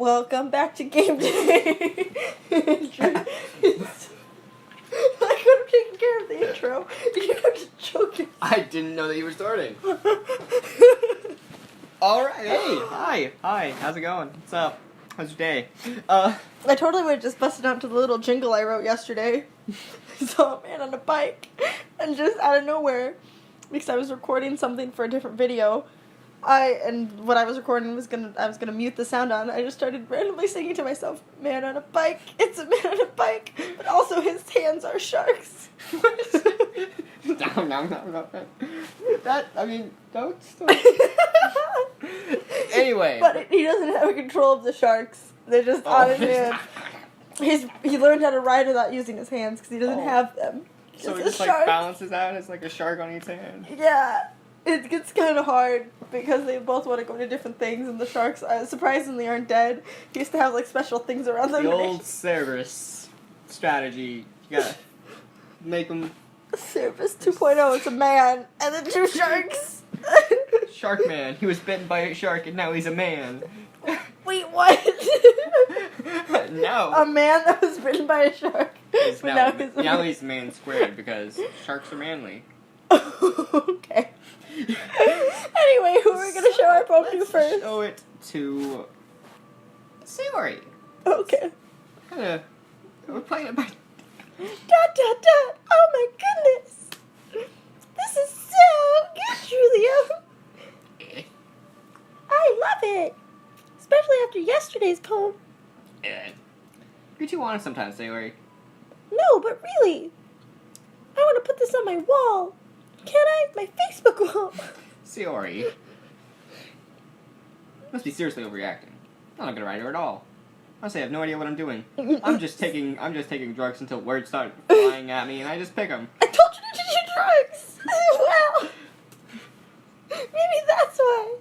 Welcome back to game day. I could have taken care of the intro. You have to choke it. I didn't know that you were starting. Alright, hey, hi, how's it going? What's up? How's your day? I totally would have just busted out to the little jingle I wrote yesterday. I saw a man on a bike, and just out of nowhere, because I was recording something for a different video, what I was recording I was gonna mute the sound on. I just started randomly singing to myself, "Man on a bike, it's a man on a bike," but also his hands are sharks. No. Don't stop. Anyway. But he doesn't have control of the sharks. They're just on his hands. He learned how to ride without using his hands because he doesn't have them. So he just like balances out as like a shark on each hand? Yeah. It gets kind of hard because they both want to go to different things, and the sharks surprisingly aren't dead. He used to have like special things around them. The old Cerberus strategy. You gotta make them... Cerberus 2.0, it's a man, and then two sharks. Shark man. He was bitten by a shark and now he's a man. Wait, what? No. A man that was bitten by a shark. Now he's man squared because sharks are manly. Okay. Anyway, who are we going to show our poem to first? Show it to Sayori. Okay. We're playing it by... Oh my goodness. This is so good, Julio. I love it. Especially after yesterday's poem. You're too honest sometimes, Sayori. No, but really. I want to put this on my wall. Can I? My Facebook wall. Sayori. Must be seriously overreacting. I'm not gonna write her at all. Honestly, I have no idea what I'm doing. I'm just taking drugs until words start flying at me, and I just pick them. I told you to do drugs. Well, maybe that's why.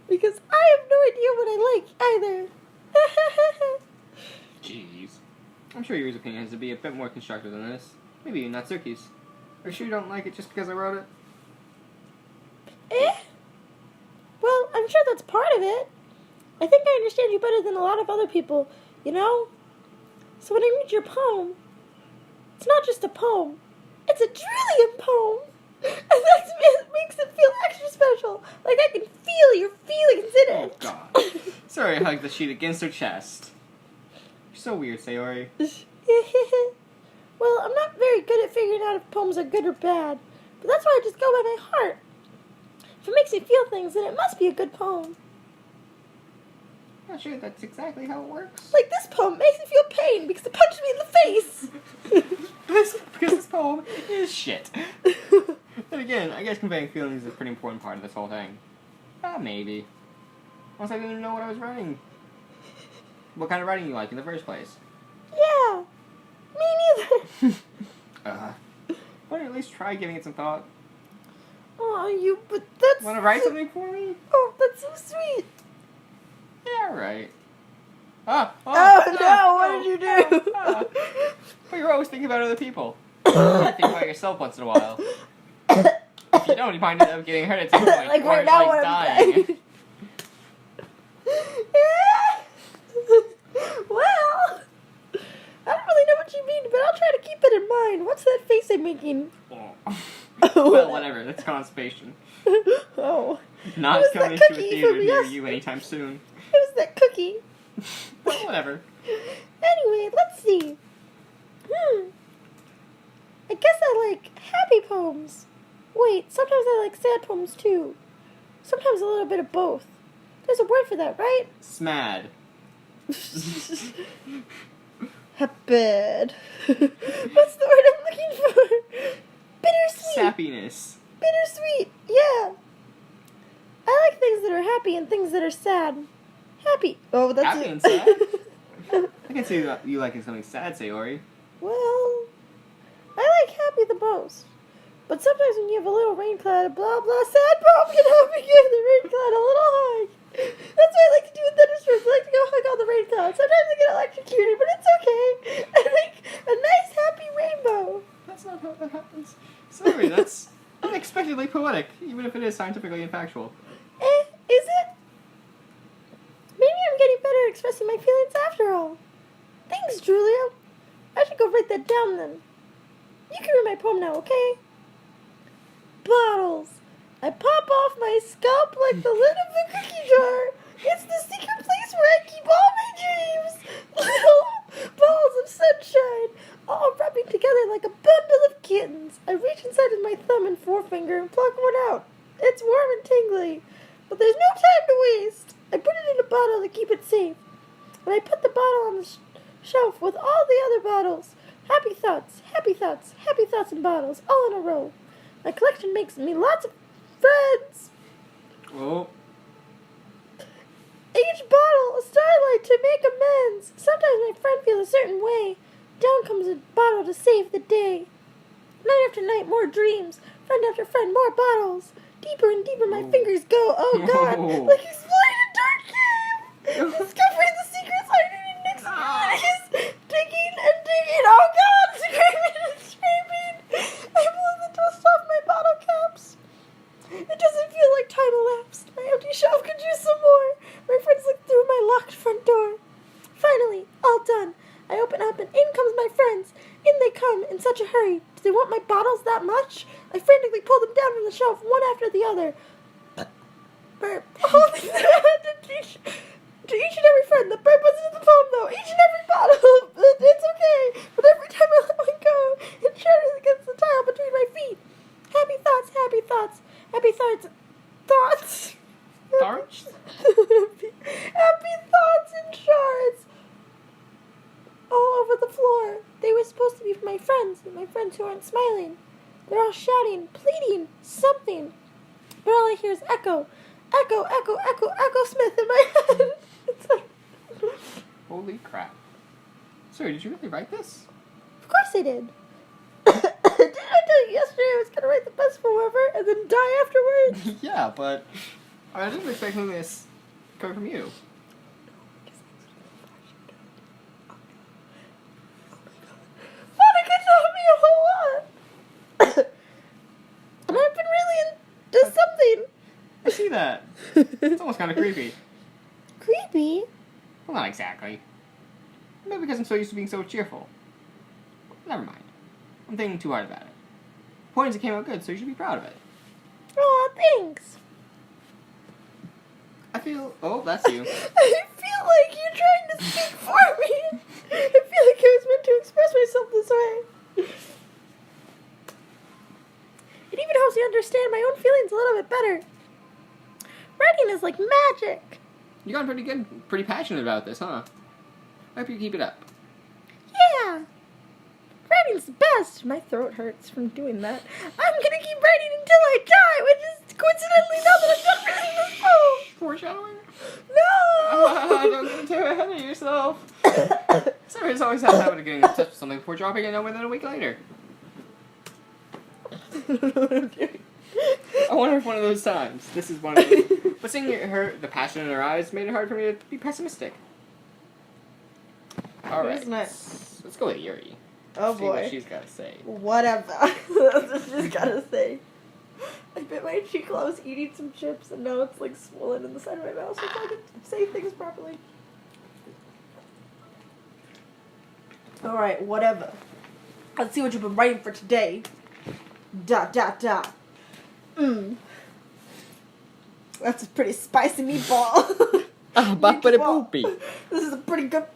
Because I have no idea what I like either. Jeez. I'm sure your opinion has to be a bit more constructive than this. Maybe even Natsuki's. Are you sure you don't like it just because I wrote it? Well, I'm sure that's part of it. I think I understand you better than a lot of other people, you know? So when I read your poem, it's not just a poem. It's a trillion poem. And that makes it feel extra special. Like I can feel your feelings in it. Oh, God. Sayori hugged the sheet against her chest. You're so weird, Sayori. Well, I'm not very good at figuring out if poems are good or bad. But that's why I just go by my heart. If it makes me feel things, then it must be a good poem. Not sure that's exactly how it works. Like this poem makes me feel pain because it punched me in the face. Because this poem is shit. Then again, I guess conveying feelings is a pretty important part of this whole thing. Maybe. Once I didn't even know what I was writing. What kind of writing you like in the first place? Yeah. Me neither. Why don't you at least try giving it some thought? Oh, but that's... Want to write something for me? Oh, that's so sweet. Yeah, right. Oh no, what did you do? But you're always thinking about other people. You think about yourself once in a while. If you don't, you might end up getting hurt at some point. Like or right now like dying. Well, I don't really know what you mean, but I'll try to keep it in mind. What's that face I'm making? Well, whatever. That's constipation. Oh. Not coming to a theater near you anytime soon. It was that cookie. Well, whatever. Anyway, let's see. I guess I like happy poems. Wait, sometimes I like sad poems too. Sometimes a little bit of both. There's a word for that, right? Smad. Happy. What's the word I'm looking for? Bittersweet. Sappiness. Bittersweet, yeah. I like things that are happy and things that are sad. Happy. Oh, that's happy it. and sad? I can see you liking something sad, Sayori. Well, I like happy the most. But sometimes when you have a little rain cloud, blah blah, sad poem can help me give the rain cloud a little hug. That's what I like to do with thunderstorms. I like to go hug all the rain clouds. Sometimes I get electrocuted, but it's okay. I like a nice happy rainbow. That's not how that happens. Sorry, that's unexpectedly poetic, even if it is scientifically and factual. Is it? Maybe I'm getting better expressing my feelings after all. Thanks, Julia. I should go write that down then. You can read my poem now, okay? Bottles. I pop off my scalp like the lid of a cookie jar. It's the secret place where I keep all my dreams. Little balls of sunshine, all rubbing together like a bundle of kittens. I reach inside with my thumb and forefinger and pluck one out. It's warm and tingly, but there's no time to waste. I put it in a bottle to keep it safe, and I put the bottle on the shelf with all the other bottles. Happy thoughts, happy thoughts, happy thoughts in bottles, all in a row. My collection makes me lots of friends. Oh. Each bottle a starlight to make amends. Sometimes my friend feels a certain way. Down comes a bottle to save the day. Night after night, more dreams. Friend after friend, more bottles. Deeper and deeper my fingers go. Oh God, like exploring a dark cave. Discovering the secrets hiding in Nick's eyes. Digging and digging. Oh God, screaming and screaming. I blow the dust off my bottle caps. It doesn't feel like time elapsed. My empty shelf could use some more. My friends look through my locked front door. Finally, all done. I open up and in comes my friends. In they come in such a hurry. Do they want my bottles that much? I frantically pull them down from the shelf, one after the other. Burp. Holding their hand to each and every friend. The burp wasn't in the poem though. Each and every bottle. It's okay. But every time I let one go, it shatters against the tile between my feet. Happy thoughts, happy thoughts. Happy thoughts. Thoughts. Thoughts? Happy thoughts in shards. All over the floor. They were supposed to be my friends who aren't smiling. They're all shouting, pleading, something. But all I hear is echo. Echo, echo, echo, Echo Smith in my head. It's like... Holy crap. Sorry, did you really write this? Of course I did. Didn't I tell you yesterday I was going to write the best poem ever and then die afterwards? Yeah, but I didn't expect this coming from you. Monica taught me a whole lot. And I've been really into something. I see that. It's almost kind of creepy. Creepy? Well, not exactly. Maybe because I'm so used to being so cheerful. Never mind. I'm thinking too hard about it. The point is it came out good, so you should be proud of it. Aw, thanks. I feel... Oh, that's you. I feel like you're trying to speak for me. I feel like I was meant to express myself this way. It even helps me understand my own feelings a little bit better. Writing is like magic. You got pretty good, pretty passionate about this, huh? I hope you keep it up. Yeah. Writing's the best. My throat hurts from doing that. I'm gonna keep writing until I die, which is coincidentally now that I'm done writing this poem. Foreshadowing? No! Don't get too ahead of yourself. Sorry, always have a habit of getting in touch with something before dropping it no more than a week later. I wonder if one of those times. This is one of those. But seeing the passion in her eyes made it hard for me to be pessimistic. Alright. Let's go with Yuri. Oh See boy. what she's got to say. Whatever. That's what she's gotta say. I bit my cheek while I was eating some chips, and now it's like swollen in the side of my mouth, so I can say things properly. Alright, whatever. Let's see what you've been writing for today. Dot, dot, dot. That's a pretty spicy meatball. Boopy. This is a pretty good,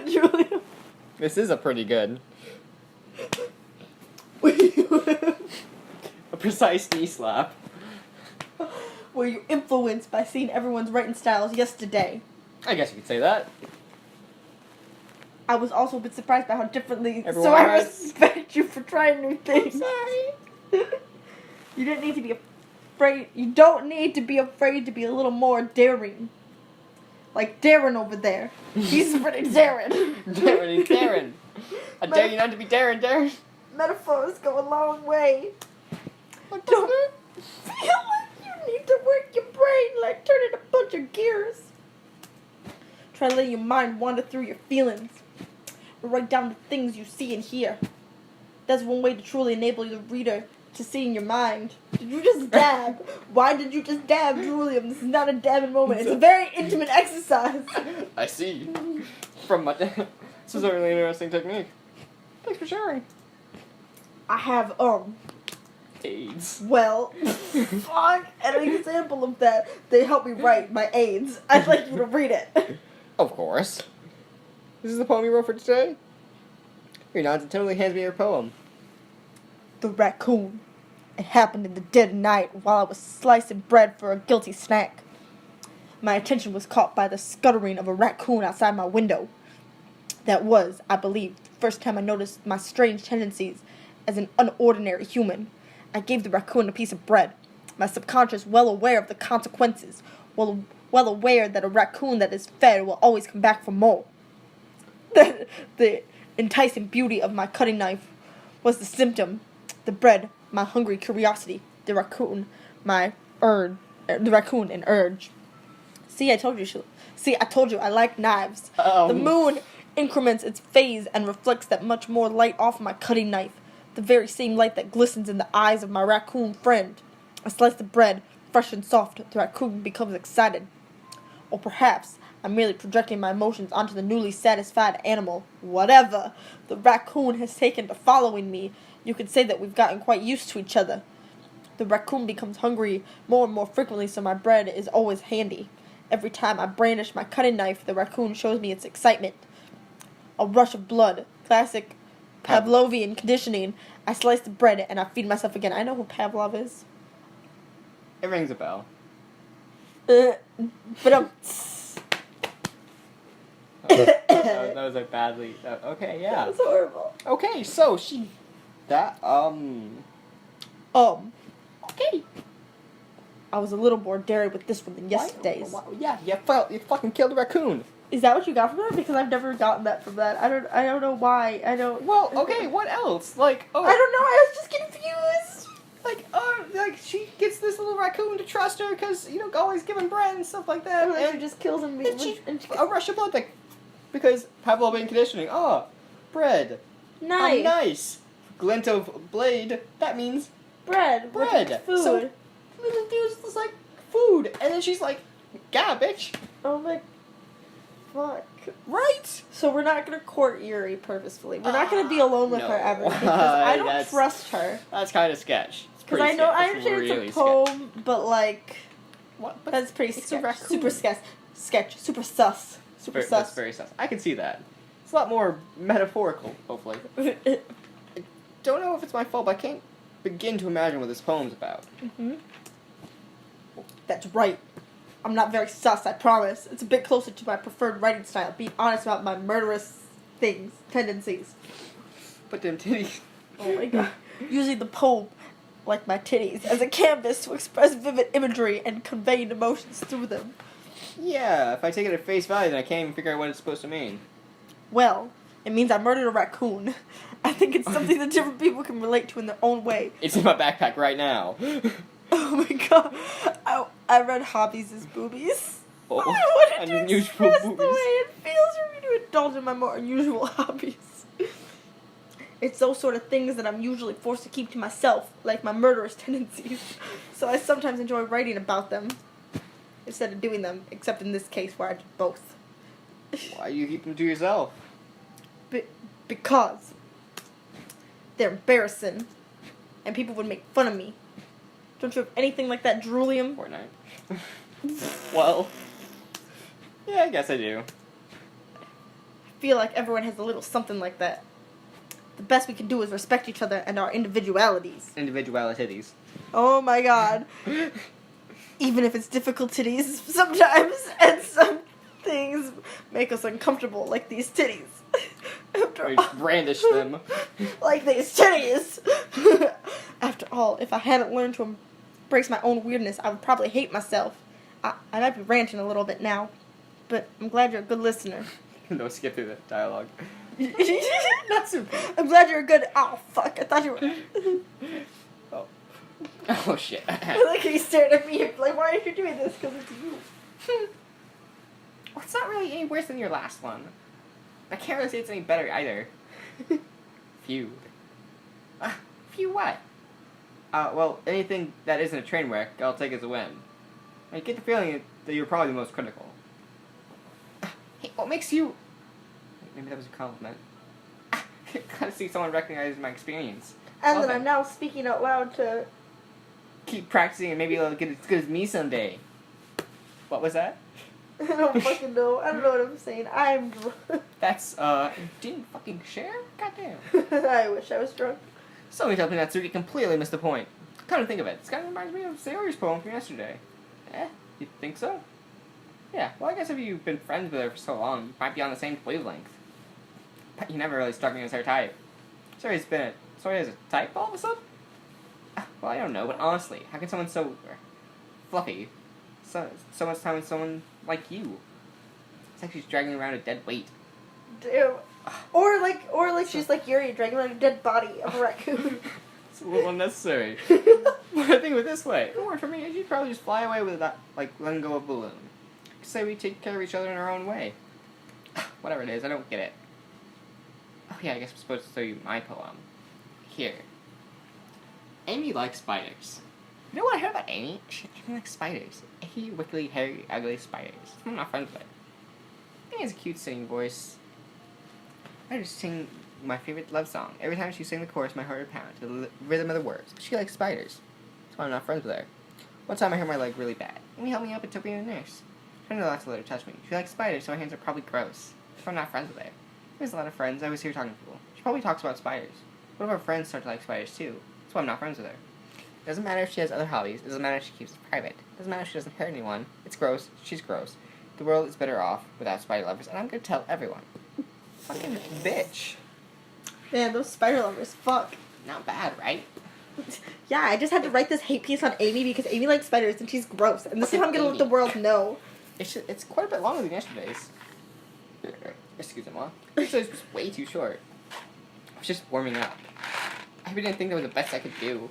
Julia. This is a pretty good. A precise knee slap. Were you influenced by seeing everyone's writing styles yesterday? I guess you could say that. I was also a bit surprised by how differently, Everyone so I writes. respect you for trying new things. I'm sorry. You didn't need to be afraid. You don't need to be afraid to be a little more daring. Like Darren over there. He's pretty daring. Darren. I dare you not to be Darren. Metaphors go a long way. Don't feel like you need to work your brain, like turning a bunch of gears. Try letting your mind wander through your feelings. And write down the things you see and hear. That's one way to truly enable the reader to see in your mind. Did you just dab? Why did you just dab, Julian? This is not a dabbing moment. It's a very intimate exercise. I see. From my This is a really interesting technique. Thanks for sharing. I have, AIDS. well, fuck, an example of that. They help me write my AIDS. I'd like you to read it. Of course. This is the poem you wrote for today? Your nods and totally hands me your poem. The raccoon. It happened in the dead of night while I was slicing bread for a guilty snack. My attention was caught by the scuttering of a raccoon outside my window. That was, I believe, the first time I noticed my strange tendencies as an unordinary human. I gave the raccoon a piece of bread, my subconscious well aware of the consequences, well aware that a raccoon that is fed will always come back for more. The enticing beauty of my cutting knife was the symptom. The bread, my hungry curiosity. The raccoon, an urge. See, I told you I like knives. The moon increments its phase and reflects that much more light off my cutting knife. The very same light that glistens in the eyes of my raccoon friend. I slice the bread, fresh and soft. The raccoon becomes excited. Or perhaps I'm merely projecting my emotions onto the newly satisfied animal. Whatever. The raccoon has taken to following me. You could say that we've gotten quite used to each other. The raccoon becomes hungry more and more frequently, so my bread is always handy. Every time I brandish my cutting knife, the raccoon shows me its excitement. A rush of blood. Classic Pavlovian conditioning. I slice the bread and I feed myself again. I know who Pavlov is. It rings a bell. But that was like badly. Okay, yeah. That was horrible. Okay, so Okay. I was a little more daring with this one than yesterday's. Yeah, you fucking killed a raccoon. Is that what you got from that? Because I've never gotten that from that. I don't know why. Well, okay, what else? Like, I don't know. I was just confused. Like she gets this little raccoon to trust her because always giving bread and stuff like that. And she just kills him. A rush of blood, because Pavlovian conditioning. Oh, bread. Nice. Nice. Glint of blade. That means bread. Food. So, little dude's just like food, and then she's like, "Yeah, bitch." Oh my. Fuck. Right? So we're not gonna court Yuri purposefully. We're not gonna be alone with her ever because I don't trust her. That's kind of sketch. Because I understand really it's a poem, but like, what? But that's pretty sketch. Super sketch. Super sus. That's very sus. I can see that. It's a lot more metaphorical, hopefully. I don't know if it's my fault, but I can't begin to imagine what this poem's about. Mm-hmm. That's right. I'm not very sus, I promise. It's a bit closer to my preferred writing style, being honest about my murderous tendencies. But them titties. Oh my god. Using the poem, like my titties, as a canvas to express vivid imagery and conveying emotions through them. Yeah, if I take it at face value, then I can't even figure out what it's supposed to mean. Well, it means I murdered a raccoon. I think it's something that different people can relate to in their own way. It's in my backpack right now. Oh my god. I read hobbies as boobies. Oh, I wanted to unusual express boobies. the way it feels for me to indulge in my more unusual hobbies. It's those sort of things that I'm usually forced to keep to myself, like my murderous tendencies. So I sometimes enjoy writing about them instead of doing them, except in this case where I did both. Why do you keep them to yourself? Because they're embarrassing, and people would make fun of me. Don't you have anything like that, Julian? Fortnite. Well, yeah, I guess I do. I feel like everyone has a little something like that. The best we can do is respect each other and our individualities. Individualities. Oh my god. Even if it's difficulties sometimes, and some things make us uncomfortable, like these titties. Or brandish them. Like these titties! After all, if I hadn't learned to embrace my own weirdness, I would probably hate myself. I might be ranting a little bit now, but I'm glad you're a good listener. No, skip through the dialogue. Not super. I'm glad you're a good. Oh fuck! I thought you were. Oh. Oh shit. Like he stared at me like, why are you doing this? Because it's you. Well, it's not really any worse than your last one. I can't really say it's any better either. Phew. you what? Well, anything that isn't a train wreck, I'll take as a win. I get the feeling that you're probably the most critical. Hey, what makes you... Maybe that was a compliment. Gotta see someone recognize my experience. And then I'm now speaking out loud to... Keep practicing and maybe it'll get as good as me someday. What was that? I don't fucking know. I don't know what I'm saying. I'm drunk. That's, didn't fucking share? Goddamn. I wish I was drunk. Somebody told me that Suki completely missed the point. Come to think of it, this kind of reminds me of Sayori's poem from yesterday. You think so? Yeah, well I guess if you've been friends with her for so long, you might be on the same wavelength. But you never really struck me as her type. Sorry has a type all of a sudden? Well, I don't know, but honestly, how can someone so fluffy so much time with someone like you? It's like she's dragging around a dead weight. Damn. Or like she's like Yuri dragging around a dead body of a raccoon. It's a little unnecessary. But I think of it this way. If it weren't for me, she'd probably just fly away with that, like, letting go of a balloon. Say we take care of each other in our own way. Whatever it is, I don't get it. Oh yeah, I guess I'm supposed to show you my poem. Here. Amy likes spiders. You know what I heard about Amy? She likes spiders. Icky, wiggly, hairy, ugly spiders. I'm not friends with her. Amy has a cute singing voice. I just sing my favorite love song. Every time she sings the chorus, my heart would pound to the rhythm of the words. She likes spiders. That's why I'm not friends with her. One time I hurt my leg really bad. Amy helped me up and took me to the nurse. I didn't know not to let her touch me. She likes spiders, so my hands are probably gross. That's why I'm not friends with her. She has a lot of friends. I was here talking to people. She probably talks about spiders. One of our friends start to like spiders too. That's why I'm not friends with her. It doesn't matter if she has other hobbies. It doesn't matter if she keeps it private. It doesn't matter if she doesn't hurt anyone. It's gross. She's gross. The world is better off without spider lovers, and I'm gonna tell everyone. Fucking bitch. Man, those spider lovers, fuck. Not bad, right? Yeah, I just had to write this hate piece on Amy because Amy likes spiders and she's gross. And this is how I'm gonna let the world know. It's quite a bit longer than yesterday's. Excuse me, Mom. Yesterday's was way too short. I was just warming up. I really didn't think that was the best I could do.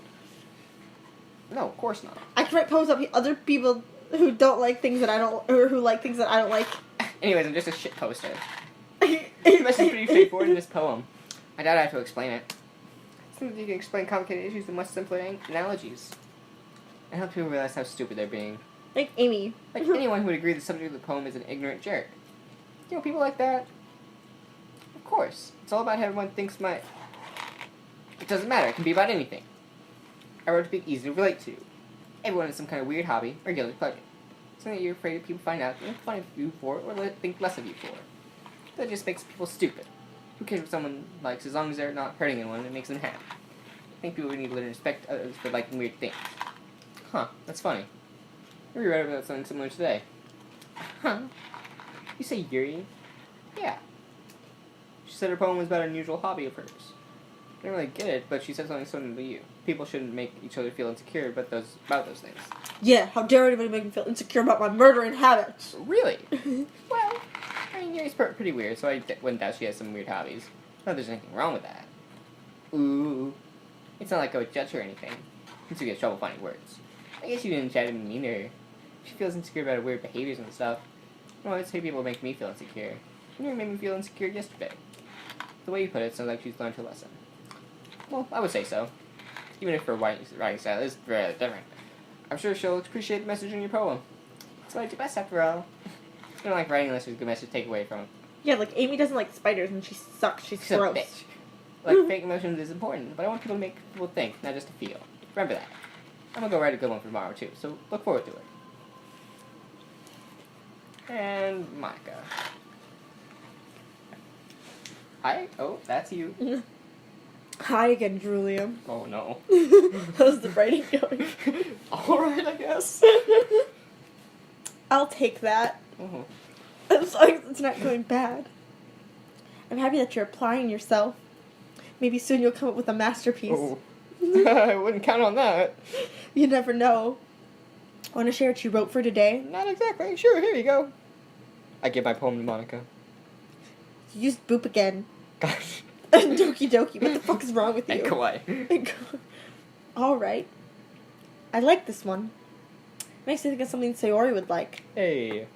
No, of course not. I can write poems about other people who don't like things that I don't, or who like things that I don't like. Anyways, I'm just a shit poster. The message is pretty straightforward in this poem. I doubt I have to explain it. Sometimes you can explain complicated issues with much simpler analogies. And help people realize how stupid they're being. Like Amy. Like anyone who would agree the subject of the poem is an ignorant jerk. You know, people like that. Of course. It's all about how everyone thinks my... It doesn't matter. It can be about anything. I wrote to be easy to relate to. Everyone has some kind of weird hobby or guilty pleasure. Something that you're afraid if people find out and make fun of you for or think less of you for. That just makes people stupid. Who cares what someone likes as long as they're not hurting anyone and it makes them happy? I think people need to learn to respect others for liking weird things. Huh, that's funny. I reread about something similar today. Huh. You say Yuri? Yeah. She said her poem was about an unusual hobby of hers. I didn't really get it, but she said something similar to you. People shouldn't make each other feel insecure about those things. Yeah, how dare anybody make me feel insecure about my murdering habits? Really? Well, I mean, Yuri's pretty weird, so I wouldn't doubt she has some weird hobbies. Not that there's anything wrong with that. Ooh. It's not like I would judge her or anything. Since you get trouble finding words. I guess you didn't try to be mean to her. She feels insecure about her weird behaviors and stuff. I always say people make me feel insecure. You made me feel insecure yesterday. The way you put it sounds like she's learned her lesson. Well, I would say so. Even if her writing style is very different. I'm sure she'll appreciate the message in your poem. It's what I do best, after all. I don't like writing unless there's a good message to take away from it. Yeah, like, Amy doesn't like spiders and she sucks. She's gross. A bitch. Like, fake emotions is important, but I want people to make people think, not just to feel. Remember that. I'm gonna go write a good one for tomorrow, too, so look forward to it. And Monica. Hi. Oh, that's you. Hi again, Julia. Oh, no. How's the writing going? Alright, I guess. I'll take that. Uh-huh. As long as it's not going bad. I'm happy that you're applying yourself. Maybe soon you'll come up with a masterpiece. Oh. I wouldn't count on that. You never know. Want to share what you wrote for today? Not exactly. Sure, here you go. I give my poem to Monica. You used boop again. Gosh. Doki Doki, what the fuck is wrong with you? And kawaii. Alright. I like this one. Makes me think of something Sayori would like. Hey.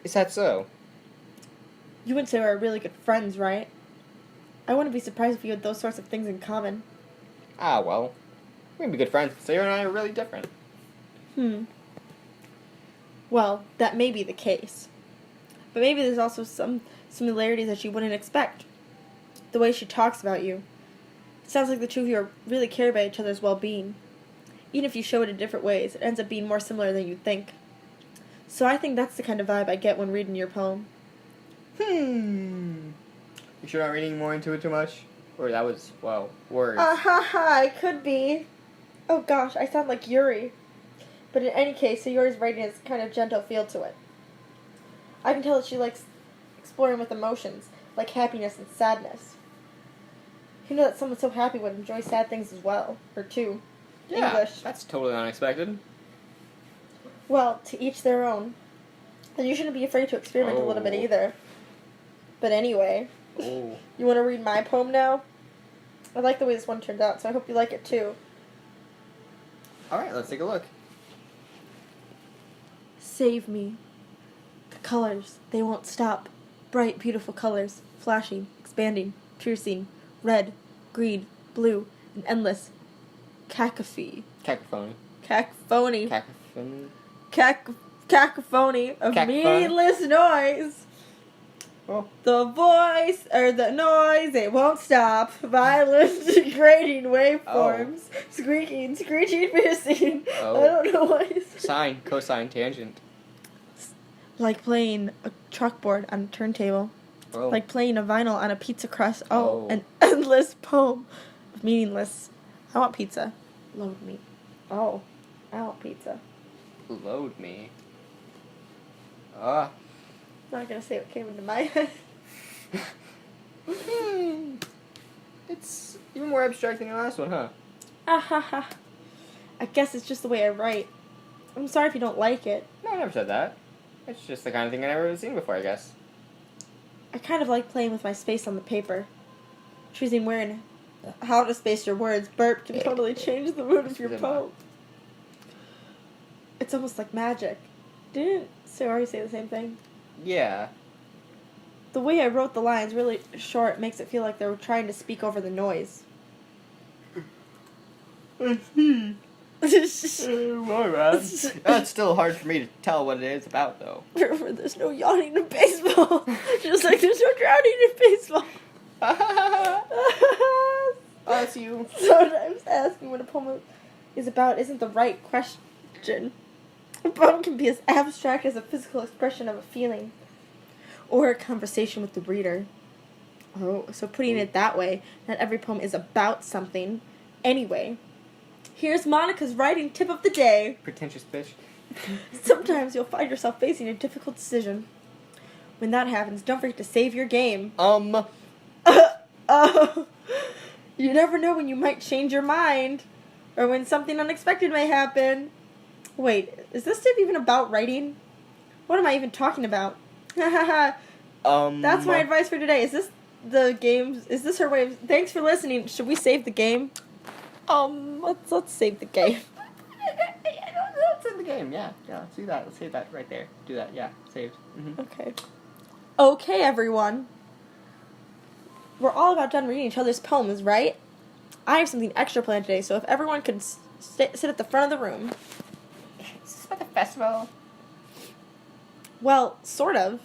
Is that so? You and Sayori are really good friends, right? I wouldn't be surprised if you had those sorts of things in common. Ah, well. We can be good friends, so you and I are really different. Well, that may be the case. But maybe there's also some similarities that you wouldn't expect. The way she talks about you. It sounds like the two of you are really care about each other's well-being. Even if you show it in different ways, it ends up being more similar than you'd think. So I think that's the kind of vibe I get when reading your poem. You sure not reading more into it too much? Or that was, well, words. I could be. Oh gosh, I sound like Yuri. But in any case, Sayori's writing has kind of gentle feel to it. I can tell that she likes exploring with emotions, like happiness and sadness. You know that someone so happy would enjoy sad things as well, or too. Yeah, English. that's totally unexpected. Well, to each their own. And you shouldn't be afraid to experiment a little bit either. But anyway, you want to read my poem now? I like the way this one turned out, so I hope you like it too. Alright, let's take a look. Save me. The colors, they won't stop. Bright, beautiful colors, flashing, expanding, piercing, red, green, blue, and endless. Cacophony. Cacophony. Cacophony. Cacophony. Cacophony of meaningless noise. Oh. The voice, or the noise, it won't stop. Violent, degrading waveforms. Squeaking, screeching, piercing. I don't know what he said. Sine, cosine, tangent. Like playing a chalkboard on a turntable. Oh. Like playing a vinyl on a pizza crust. An endless poem of meaningless. I want pizza. Load me. Oh, I want pizza. Load me. I'm not gonna say what came into my head. It's even more abstract than your last one, huh? I guess it's just the way I write. I'm sorry if you don't like it. No, I never said that. It's just the kind of thing I never seen before, I guess. I kind of like playing with my space on the paper. Choosing where and how to space your words. Burp can totally change the mood of your poem. It's almost like magic. Didn't Sayori say the same thing? Yeah. The way I wrote the lines really short makes it feel like they were trying to speak over the noise. That's still hard for me to tell what it is about, though. Remember, there's no yawning in baseball. Just like there's no drowning in baseball. That's you. Sometimes asking what a poem is about isn't the right question. A poem can be as abstract as a physical expression of a feeling, or a conversation with the reader. Oh, so putting it that way, not every poem is about something. Anyway, here's Monica's writing tip of the day. Pretentious bitch. Sometimes you'll find yourself facing a difficult decision. When that happens, don't forget to save your game. You never know when you might change your mind, or when something unexpected may happen. Wait, is this tip even about writing? What am I even talking about? That's my advice for today. Is this the game? Is this her way of... Thanks for listening. Should we save the game? Let's save the game. Let's save the game, yeah. Let's do that. Let's save that right there. Do that, yeah. Saved. Mm-hmm. Okay, everyone. We're all about done reading each other's poems, right? I have something extra planned today, so if everyone could sit at the front of the room. Is this like a festival? Well, sort of.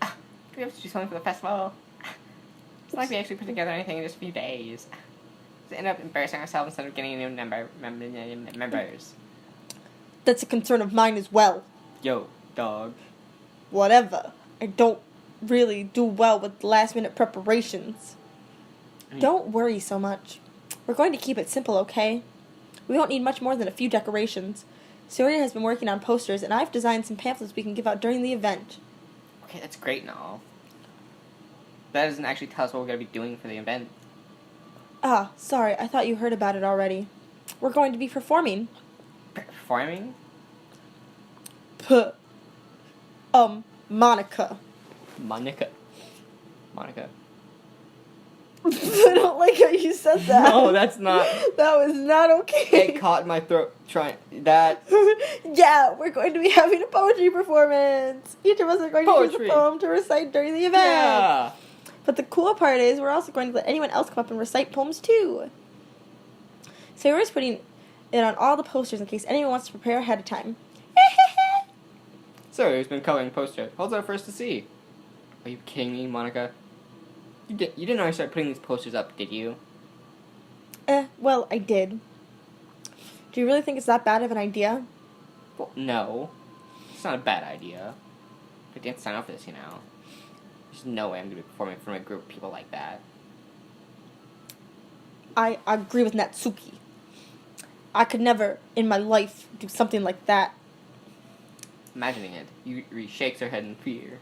Do we have to do something for the festival? It's not like we actually put together anything in just a few days. To end up embarrassing ourselves instead of getting new members. That's a concern of mine as well. Yo, dog. Whatever. I don't really do well with last-minute preparations. Don't worry so much. We're going to keep it simple, okay? We won't need much more than a few decorations. Soria has been working on posters, and I've designed some pamphlets we can give out during the event. Okay, that's great and all. That doesn't actually tell us what we're going to be doing for the event. Sorry, I thought you heard about it already. We're going to be performing. Performing? Monica. Monica. I don't like how you said that. No, that's not. That was not okay. It caught in my throat. That. Yeah, we're going to be having a poetry performance. Each of us are going to choose a poem to recite during the event. Yeah. But the cool part is we're also going to let anyone else come up and recite poems too. So we're just putting it on all the posters in case anyone wants to prepare ahead of time. So, who's been coloring the poster? Holds out for us to see. Are you kidding me, Monica? You didn't already start putting these posters up, did you? Well, I did. Do you really think it's that bad of an idea? Well, no. It's not a bad idea. I didn't sign up for this, you know. There's no way I'm going to be performing in front of a group of people like that. I agree with Natsuki. I could never, in my life, do something like that. Imagining it, Yuri shakes her head in fear.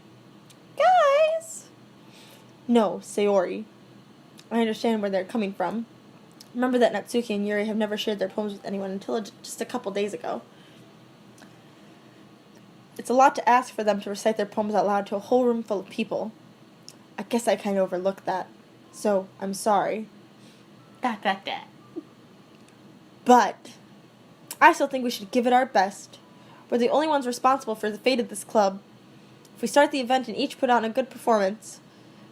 Guys! No, Sayori. I understand where they're coming from. Remember that Natsuki and Yuri have never shared their poems with anyone until just a couple days ago. It's a lot to ask for them to recite their poems out loud to a whole room full of people. I guess I kind of overlooked that. So, I'm sorry. But I still think we should give it our best. We're the only ones responsible for the fate of this club. If we start the event and each put on a good performance,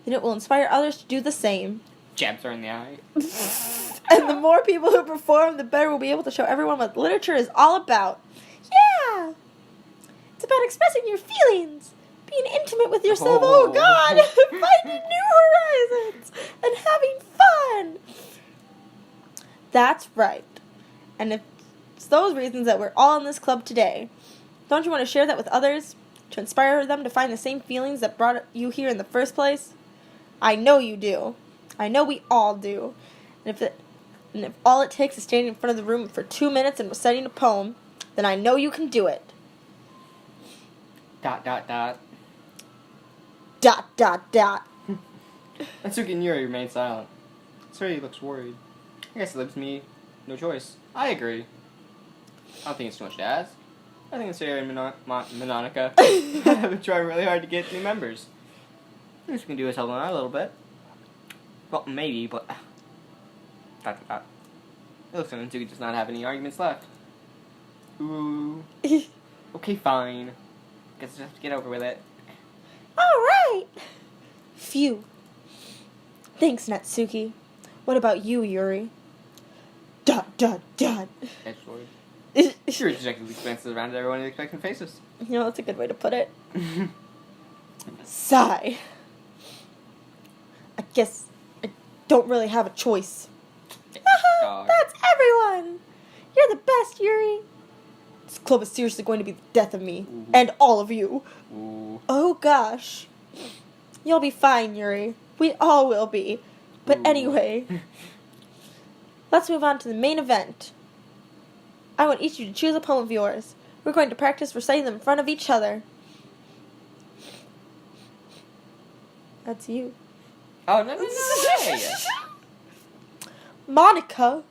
then it will inspire others to do the same. Jabs her in the eye. And the more people who perform, the better we'll be able to show everyone what literature is all about. Yeah! It's about expressing your feelings, being intimate with yourself, oh God, finding new horizons, and having fun. That's right. And if it's those reasons that we're all in this club today, don't you want to share that with others? To inspire them to find the same feelings that brought you here in the first place? I know you do. I know we all do. And if all it takes is standing in front of the room for 2 minutes and reciting a poem, then I know you can do it. ... Natsuki and Yuri remain silent. Sayori looks worried. I guess it leaves me no choice. I agree. I don't think it's too much to ask. I think Sayori and Monica have been trying really hard to get new members. The least we can do is help them out a little bit. Well, maybe, but... It looks like Natsuki does not have any arguments left. Ooh. Okay, fine. Guess I just have to get over with it. Alright! Phew. Thanks, Natsuki. What about you, Yuri? ... Edgelord. Yuri dejectedly glances around at everyone with expectant faces. You know, that's a good way to put it. Sigh. I guess I don't really have a choice. That's everyone! You're the best, Yuri. This club is seriously going to be the death of me. Ooh. And all of you. Ooh. Oh, gosh. You'll be fine, Yuri. We all will be. But anyway, let's move on to the main event. I want each of you to choose a poem of yours. We're going to practice reciting them in front of each other. That's you. Oh, no way! Monica,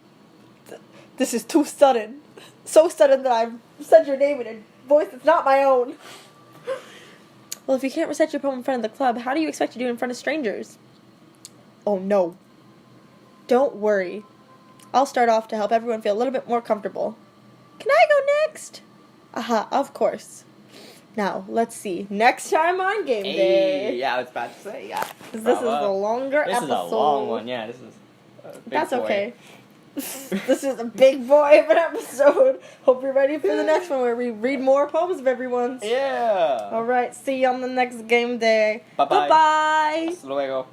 this is too sudden. So sudden that I've said your name in a voice that's not my own. Well, if you can't recite your poem in front of the club, how do you expect to do it in front of strangers? Oh, no. Don't worry. I'll start off to help everyone feel a little bit more comfortable. Can I go next? Aha, of course. Now, let's see. Next time on Game Day. Yeah, I was about to say, yeah. Because this is a longer episode. This is a long one, yeah. This is a big That's boy. okay. This is a big boy of an episode. Hope you're ready for the next one where we read more poems of everyone's. Yeah. Alright, see you on the next Game Day. Bye-bye. Bye-bye. Hasta luego.